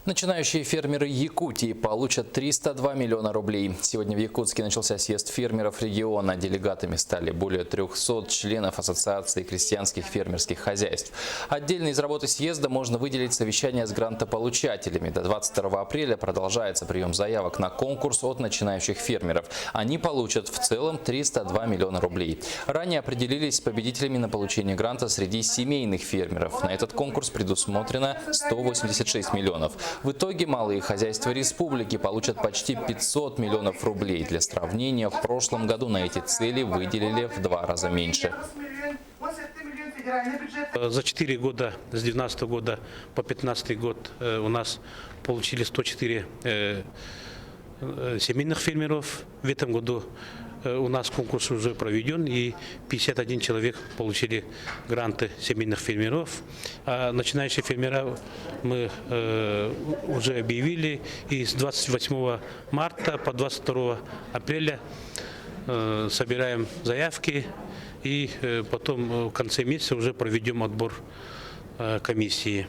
Начинающие фермеры Якутии получат 302 миллиона рублей. Сегодня в Якутске начался съезд фермеров региона. Делегатами стали более 300 членов Ассоциации крестьянских фермерских хозяйств. Отдельно из работы съезда можно выделить совещание с грантополучателями. До 22 апреля продолжается прием заявок на конкурс от начинающих фермеров. Они получат в целом 302 миллиона рублей. Ранее определились с победителями на получение гранта среди семейных фермеров. На этот конкурс предусмотрено 186 миллионов. В итоге малые хозяйства республики получат почти 500 миллионов рублей. Для сравнения, в прошлом году на эти цели выделили в 2 раза меньше. За 4 года, с 2012 года по 2015 год у нас получили 104 семейных фермеров. В этом году у нас конкурс уже проведен, и 51 человек получили гранты семейных фермеров. А начинающие фермера мы уже объявили, и с 28 марта по 22 апреля собираем заявки, и потом в конце месяца уже проведем отбор комиссии.